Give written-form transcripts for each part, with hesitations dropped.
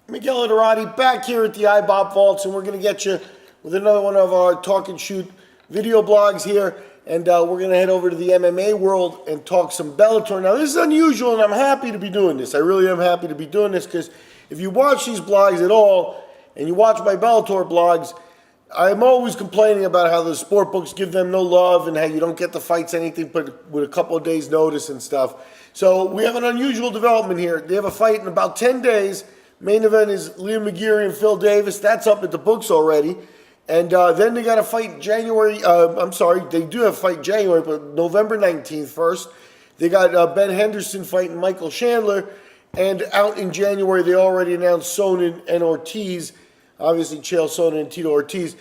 Miguel Adorati back here at the iBop Vaults, and we're going to get you with another one of our talk and shoot video blogs here, and we're going to head over to the MMA world and talk some Bellator. Now, this is unusual, and I'm happy to be doing this. I really am happy to be doing this because if you watch these blogs at all, and you watch my Bellator blogs, I'm always complaining about how the sport books give them no love and how you don't get the fights anything but with a couple of days' notice and stuff. So we have an unusual development here. They have a fight in about 10 days. Main event is Liam McGeary and Phil Davis. That's up at the books already. And then they got a fight January. They do have a fight January, but November 19th first. They got Ben Henderson fighting Michael Chandler. And out in January, they already announced Sonnen and Ortiz. Obviously, Chael Sonnen and Tito Ortiz.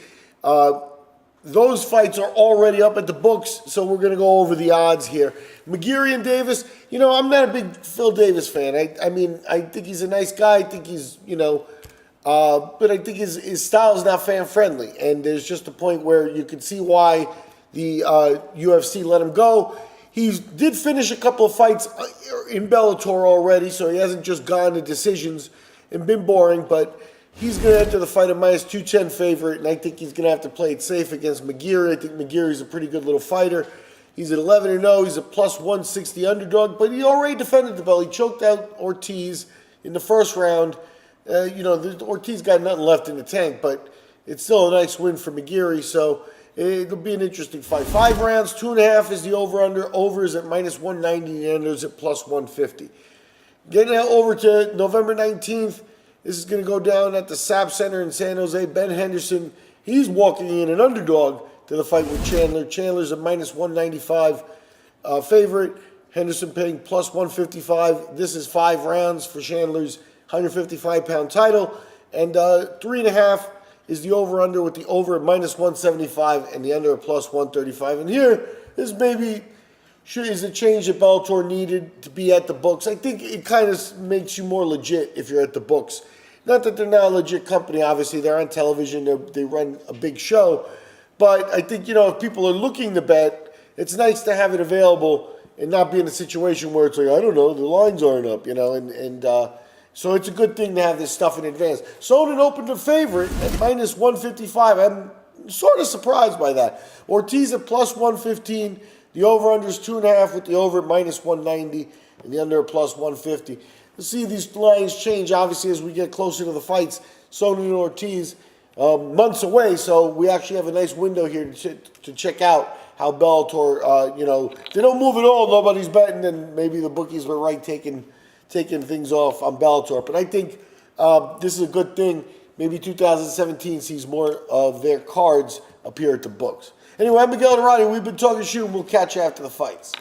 Those fights are already up at the books, so we're going to go over the odds here. McGeary and Davis, I'm not a big Phil Davis fan. I think he's a nice guy. I think he's, but I think his style is not fan-friendly. And there's just a point where you can see why the UFC let him go. He did finish a couple of fights in Bellator already, so he hasn't just gone to decisions and been boring, but he's going to enter the fight a minus 210 favorite, and I think he's going to have to play it safe against McGeary. I think McGeary's a pretty good little fighter. He's at 11-0. He's a plus 160 underdog, but he already defended the belt. He choked out Ortiz in the first round. Ortiz got nothing left in the tank, but it's still a nice win for McGeary, so it'll be an interesting fight. 5 rounds, 2.5 is the over-under. Over is at minus 190, and unders at plus 150. Getting over to November 19th, this is going to go down at the SAP Center in San Jose. Ben Henderson, he's walking in an underdog to the fight with Chandler. Chandler's a minus 195 favorite. Henderson paying plus 155. This is 5 rounds for Chandler's 155-pound title. And 3.5 is the over-under, with the over at minus 175 and the under at plus 135. And here, this maybe is a change that Bellator needed to be at the books. I think it kind of makes you more legit if you're at the books. Not that they're not a legit company, obviously. They're on television. They run a big show. But I think, if people are looking to bet, it's nice to have it available and not be in a situation where it's like, I don't know, the lines aren't up, so it's a good thing to have this stuff in advance. Sonnen opened a favorite at minus 155. I'm sort of surprised by that. Ortiz at plus 115. The over-under is 2.5 with the over at minus 190 and the under at plus 150. We'll see these lines change, obviously, as we get closer to the fights. Sonnen and Ortiz, months away, so we actually have a nice window here to check out how Bellator, they don't move at all, nobody's betting, and maybe the bookies were right taking things off on Bellator. But I think this is a good thing. Maybe 2017 sees more of their cards appear at the books. Anyway, I'm Miguel Adorati. We've been talking shoot, and we'll catch you after the fights.